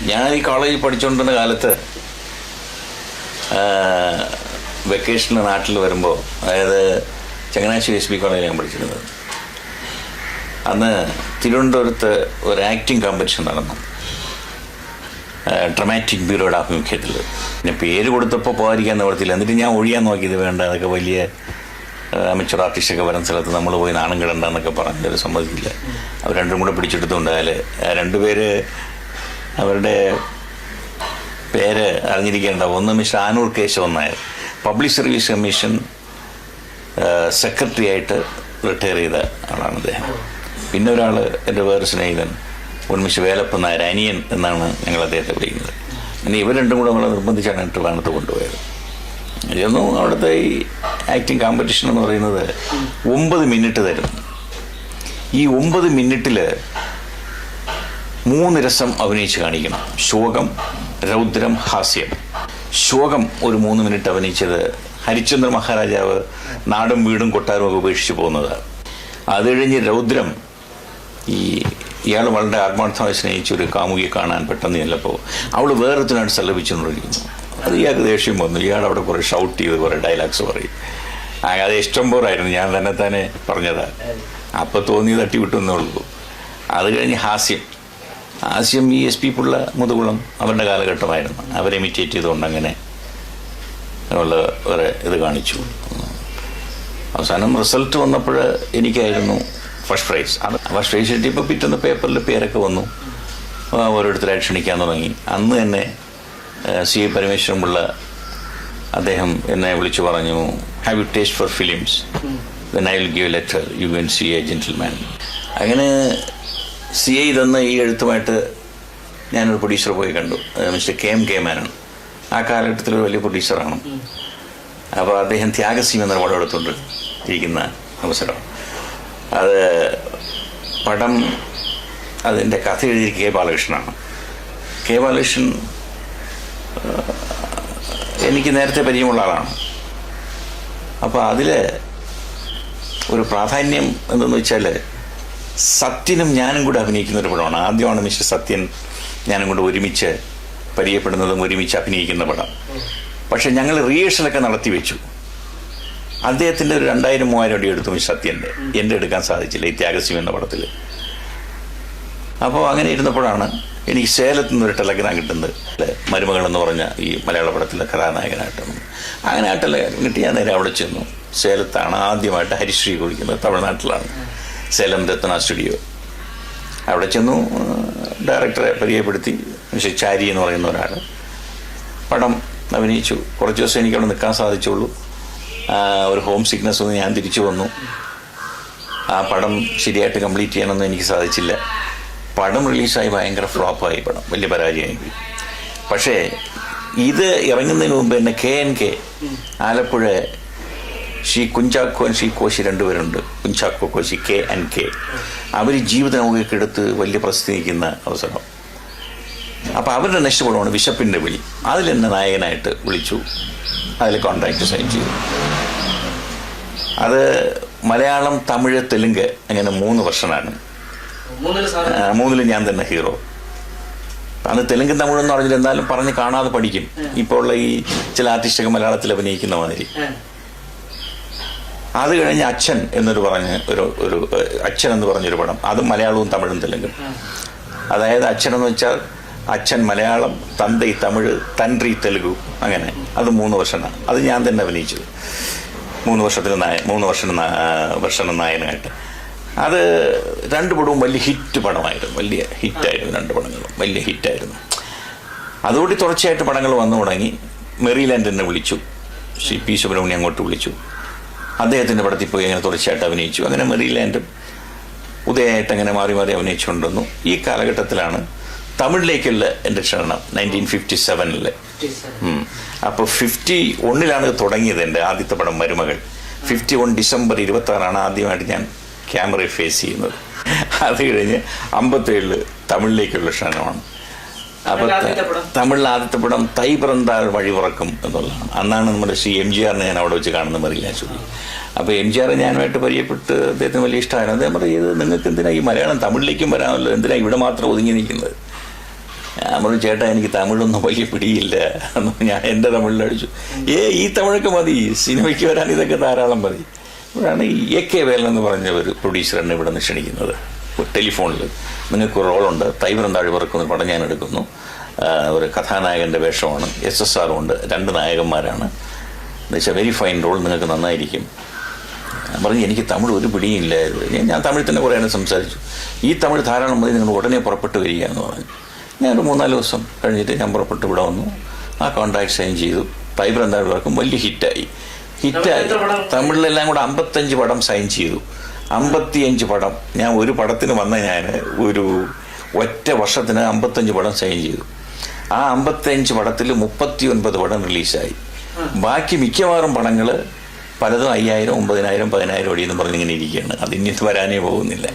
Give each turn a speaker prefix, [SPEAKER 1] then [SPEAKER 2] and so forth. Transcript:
[SPEAKER 1] ഞാൻ ഈ കോളേജിൽ പഠിച്ചുകൊണ്ടിരുന്ന കാലത്ത് വെക്കേഷന് നാട്ടിൽ വരുമ്പോൾ, അതായത് ചങ്ങനാശ്ശേരി എസ് ബി കോളേജിൽ ഞാൻ പഠിച്ചിരുന്നത്, അന്ന് തിരുവനന്തപുരത്ത് ഒരു ആക്ടിങ് കോമ്പറ്റീഷൻ നടന്നു, ഡ്രമാറ്റിക് ബ്യൂറോയുടെ ആഭിമുഖ്യത്തിൽ. പിന്നെ പേര് കൊടുത്തപ്പോൾ പോകാതിരിക്കാൻ നിവർത്തില്ല. എന്നിട്ട് ഞാൻ ഒഴിയാൻ നോക്കിയത് വേണ്ട, അതൊക്കെ വലിയ അമച്വർ ആർട്ടിസ്റ്റൊക്കെ വരുന്ന സ്ഥലത്ത് നമ്മൾ പോയി നാണം കിടണ്ടെന്നൊക്കെ പറഞ്ഞൊരു സമ്മതിക്കില്ല. അവർ രണ്ടും കൂടെ പിടിച്ചെടുത്തുകൊണ്ടായാൽ രണ്ടുപേര് അവരുടെ പേര് അറിഞ്ഞിരിക്കേണ്ട. ഒന്ന് Mr Anoor Kesavan Nair, public service commission secretary ആയിട്ട് റിട്ടയർ ചെയ്ത ആളാണ് അദ്ദേഹം. പിന്നെ ഒരാൾ എൻ്റെ വേറെ സ്നേഹിതൻ മിസ്റ്റർ വേലപ്പൻ നായർ, അനിയൻ എന്നാണ് ഞങ്ങൾ അദ്ദേഹത്തെ വിളിക്കുന്നത്. ഇനി ഇവർ രണ്ടും കൂടെ നമ്മളെ നിർബന്ധിച്ചാണ് ട്രിവാൻഡ്രത്ത് കൊണ്ടുപോയത്. ഇതൊന്നും അവിടുത്തെ ഈ ആക്ടിങ് കോമ്പറ്റീഷൻ എന്ന് പറയുന്നത് 9 മിനിറ്റ് തരും. ഈ 9 മിനിറ്റിൽ 3 രസം അഭിനയിച്ച് കാണിക്കണം: ശോകം, രൗദ്രം, ഹാസ്യം. ശോകം ഒരു 3 മിനിറ്റ് അഭിനയിച്ചത് ഹരിശ്ചന്ദ്ര മഹാരാജാവ് നാടും വീടും കൊട്ടാരവും ഒക്കെ ഉപേക്ഷിച്ച് പോകുന്നത്. അത് കഴിഞ്ഞ് രൗദ്രം, ഇയാൾ വളരെ ആത്മാർത്ഥമായി സ്നേഹിച്ച ഒരു കാമുകിയെ കാണാൻ പെട്ടെന്ന് ചെല്ലപ്പോൾ അവൾ വേറൊരുത്തിനായിട്ട് സല്ലപിച്ചുകൊണ്ടിരിക്കുന്നു. അത് ഇയാൾക്ക് ദേഷ്യം വന്നു. ഇയാൾ അവിടെ കുറേ ഷൗട്ട് ചെയ്ത് കുറേ ഡയലോഗ്സ് പറയും. അത് ഇഷ്ടം പോരായിരുന്നു, ഞാൻ തന്നെ പറഞ്ഞതാണ്. അപ്പം തോന്നി തട്ടി വിട്ടുന്നേ ഉള്ളൂ. അത് കഴിഞ്ഞ് ഹാസ്യം. ഹാസ്യം ഈ എസ് പി പിള്ള, മുതുകുളം അവരുടെ കാലഘട്ടമായിരുന്നു. അവരെ ഇമിറ്റേറ്റ് ചെയ്തുകൊണ്ട് അങ്ങനെ ഉള്ള വേറെ ഇത് കാണിച്ചു. അവസാനം റിസൾട്ട് വന്നപ്പോൾ എനിക്കായിരുന്നു ഫസ്റ്റ് പ്രൈസ്. ഫസ്റ്റ് പ്രൈസ് കിട്ടിയപ്പോൾ പിറ്റേന്ന് പേപ്പറിൽ പേരൊക്കെ വന്നു, ഓരോരുത്തരായിട്ട് ക്ഷണിക്കാൻ തുടങ്ങി. അന്ന് തന്നെ സി എ പരമേശ്വരൻ പിള്ള അദ്ദേഹം എന്നെ വിളിച്ചു പറഞ്ഞു, have you taste for films, then I will give A letter, you can see A gentleman. അങ്ങനെ സി ഐ തന്ന ഈ എഴുത്തുമായിട്ട് ഞാനൊരു പ്രൊഡ്യൂസർ പോയി കണ്ടു, മിസ്റ്റർ കെ മേനോൻ. ആ കാലഘട്ടത്തിലൊരു വലിയ പ്രൊഡ്യൂസറാണ്. അപ്പോൾ അദ്ദേഹം ത്യാഗസീം എന്ന പടം എടുത്തുകൊണ്ട് ഇരിക്കുന്ന അവസരം. അത് പടം, അതിൻ്റെ കഥ എഴുതിയ കെ ബാലകൃഷ്ണനാണ്. കെ ബാലകൃഷ്ണൻ എനിക്ക് നേരത്തെ പരിചയമുള്ള ആളാണ്. അപ്പോൾ അതിൽ ഒരു പ്രാധാന്യം എന്തെന്ന് വെച്ചാൽ സത്യനും ഞാനും കൂടെ അഭിനയിക്കുന്ന ഒരു പടമാണ്. ആദ്യമാണ് മിസ്റ്റർ സത്യൻ ഞാനും കൂടെ ഒരുമിച്ച് പരിചയപ്പെടുന്നതും ഒരുമിച്ച് അഭിനയിക്കുന്ന പടം. പക്ഷെ ഞങ്ങൾ റിഹേഴ്സലൊക്കെ നടത്തി വെച്ചു. അദ്ദേഹത്തിൻ്റെ ഒരു 2000-3000 അടി എടുത്തു മിസ്റ്റർ സത്യൻ്റെ. എൻ്റെ എടുക്കാൻ സാധിച്ചില്ല ഈ ത്യാഗസീം എന്ന പടത്തിൽ. അപ്പോൾ അങ്ങനെ ഇരുന്നപ്പോഴാണ് എനിക്ക് സേലത്തു നിന്നൊരു ടെലഗ്രാം കിട്ടുന്നത്, മരുമകൾ എന്ന് പറഞ്ഞ ഈ മലയാള പടത്തിലെ കഥാനായകനായിട്ടാണ്. അങ്ങനെ ആ ടെലഗ്രാം കിട്ടി. ഞാൻ നേരെ അവിടെ ചെന്നു. സേലത്താണ് ആദ്യമായിട്ട് ഹരിശ്രീ കുളിക്കുന്നത്, തമിഴ്നാട്ടിലാണ്, സേലം രത്ന സ്റ്റുഡിയോ. അവിടെ ചെന്നു, ഡയറക്ടറെ പരിചയപ്പെടുത്തി. മിസ്റ്റർ ചാരി എന്ന് പറയുന്ന ഒരാൾ. പടം അഭിനയിച്ചു. കുറച്ച് ദിവസം എനിക്ക് അവിടെ നിൽക്കാൻ സാധിച്ചുള്ളൂ. ഒരു ഹോം സിക്നസ് ഒന്ന് ഞാൻ തിരിച്ചു വന്നു. ആ പടം ശരിയായിട്ട് കംപ്ലീറ്റ് ചെയ്യാനൊന്നും എനിക്ക് സാധിച്ചില്ല. പടം റിലീസായി ഭയങ്കര ഫ്ലോപ്പായി. പടം വലിയ പരാജയമായി. പക്ഷേ ഇത് ഇറങ്ങുന്നതിന് മുമ്പ് തന്നെ KNK ആലപ്പുഴ, ശ്രീ കുഞ്ചാക്കോ, ശ്രീ കോശി രണ്ടുപേരുണ്ട്, കുഞ്ചാക്കോ കോശി, KNK. അവർ ജീവിത നൗകയൊക്കെ എടുത്ത് വലിയ പ്രസിദ്ധി നിൽക്കുന്ന അവസരം. അപ്പോൾ അവരുടെ നെക്സ്റ്റ് പടമാണ് വിശപ്പിൻ്റെ വിളി. അതിലെന്നെ നായകനായിട്ട് വിളിച്ചു. അതിൽ കോൺട്രാക്ട് സൈൻ ചെയ്തു. അത് മലയാളം, തമിഴ്, തെലുങ്ക് അങ്ങനെ 3 വെർഷനാണ്. 3 ഞാൻ തന്നെ ഹീറോ. അന്ന് തെലുങ്കും തമിഴെന്ന് പറഞ്ഞില്ല, എന്നാലും പറഞ്ഞ് കാണാതെ പഠിക്കും. ഇപ്പോൾ ഉള്ള ഈ ചില ആർട്ടിസ്റ്റൊക്കെ മലയാളത്തിൽ അഭിനയിക്കുന്ന മാതിരി. അത് കഴിഞ്ഞ് അച്ഛൻ എന്നൊരു അച്ഛൻ എന്ന് പറഞ്ഞൊരു പടം. അതും മലയാളവും തമിഴും തെലുങ്കും. അതായത് അച്ഛൻ എന്ന് വെച്ചാൽ അച്ഛൻ മലയാളം, തന്തൈ തമിഴ്, തൻട്രി തെലുഗു, അങ്ങനെ. അത് 3 വർഷമാണ്. അത് ഞാൻ തന്നെ അഭിനയിച്ചത്. 3 വർഷം നായകനായിട്ട്. അത് 2 പടവും വലിയ ഹിറ്റ് പടമായിരുന്നു. വലിയ ഹിറ്റായിരുന്നു. 2 പടങ്ങളും വലിയ ഹിറ്റായിരുന്നു. അതുകൂടി തുടർച്ചയായിട്ട് പടങ്ങൾ വന്നു തുടങ്ങി. മെറിലാൻഡ് എന്നെ വിളിച്ചു. ശ്രീ പി സുബ്രഹ്മണ്യം അങ്ങോട്ട് വിളിച്ചു. അദ്ദേഹത്തിൻ്റെ പടത്തിൽ പോയി അങ്ങനെ തുടർച്ചയായിട്ട് അഭിനയിച്ചു. അങ്ങനെ മെറിലാൻഡും ഉദയമായിട്ട് അങ്ങനെ മാറി മാറി അഭിനയിച്ചുകൊണ്ടിരുന്നു. ഈ കാലഘട്ടത്തിലാണ് തമിഴിലേക്കുള്ള എൻ്റെ ക്ഷണം 1957. അപ്പോൾ 51 തുടങ്ങിയത് എൻ്റെ ആദ്യത്തെ പടം മരുമകൾ. 51 ഡിസംബർ 26 ആദ്യമായിട്ട് ഞാൻ ക്യാമറയെ ഫേസ് ചെയ്യുന്നത്. അത് കഴിഞ്ഞ് 57 തമിഴിലേക്കുള്ള ക്ഷണമാണ്. അപ്പോൾ തമിഴിലെ ആദ്യത്തെ പടം തൈ പിറന്താൽ വഴി ഉറക്കും എന്നുള്ളതാണ്. അന്നാണ് നമ്മുടെ ശ്രീ MGR ഞാൻ അവിടെ വെച്ച് കാണുന്ന മെറിലാൻഡ്. അപ്പോൾ MGR ഞാനുമായിട്ട് പരിചയപ്പെട്ട് അദ്ദേഹത്തിന് വലിയ ഇഷ്ടമായിരുന്നു. അദ്ദേഹം പറയും, ഇത് നിങ്ങൾക്ക് എന്തിനാ ഈ മലയാളം തമിഴിലേക്കും വരാമല്ലോ, എന്തിനാ ഇവിടെ മാത്രം ഒതുങ്ങി നിൽക്കുന്നത്? ഞാൻ പറഞ്ഞു ചേട്ടാ എനിക്ക് തമിഴൊന്നും വലിയ പിടിയില്ല എന്ന് ഞാൻ എൻ്റെ തമിഴിൽ അടിച്ചു. ഈ തമിഴൊക്കെ മതി, സിനിമയ്ക്ക് വരാൻ ഇതൊക്കെ ധാരാളം മതി. ഇവിടെയാണ് AK വേലൻ എന്ന് പറഞ്ഞ ഒരു പ്രൊഡ്യൂസറാണ് ഇവിടെ നിന്ന് ക്ഷണിക്കുന്നത് ടെലിഫോണിൽ. നിങ്ങൾക്ക് റോളുണ്ട്, തൈവരം താഴെ പറക്കുന്ന പടം ഞാൻ എടുക്കുന്നു, ഒരു കഥാനായകൻ്റെ വേഷമാണ്, SSR ഉണ്ട്, 2 നായകന്മാരാണ്. എന്നുവെച്ചാൽ വെരി ഫൈൻ റോൾ, നിങ്ങൾക്ക് നന്നായിരിക്കും. ഞാൻ പറഞ്ഞു എനിക്ക് തമിഴ് ഒരു പിടിയും ഇല്ലായിരുന്നു. ഞാൻ തമിഴ് തന്നെ കുറേ സംസാരിച്ചു. ഈ തമിഴ് ധാരാളം മതി, നിങ്ങൾ ഉടനെ പുറപ്പെട്ട് വരിക എന്ന് പറഞ്ഞു. ഞാനൊരു 3-4 ദിവസം കഴിഞ്ഞിട്ട് ഞാൻ പുറപ്പെട്ട് ഇവിടെ വന്നു. ആ കോൺട്രാക്ട് സൈൻ ചെയ്തു. തൈവരം താഴെ പറക്കും വലിയ ഹിറ്റായി. തമിഴിലെല്ലാം കൂടെ 55 പടം സൈൻ ചെയ്തു. 55 പടം. ഞാൻ ഒരു പടത്തിന് ഞാൻ ഒരു ഒറ്റ വർഷത്തിന് 55 പടം സൈൻ ചെയ്തു. ആ 55 പടത്തിൽ 39 പടം റിലീസായി. ബാക്കി മിക്കവാറും പടങ്ങൾ പലതും 5000, 9000, 10000 ഓടിയെന്ന് പറഞ്ഞിങ്ങനെ ഇരിക്കുകയാണ്. അതിനി വരാനേ പോകുന്നില്ല.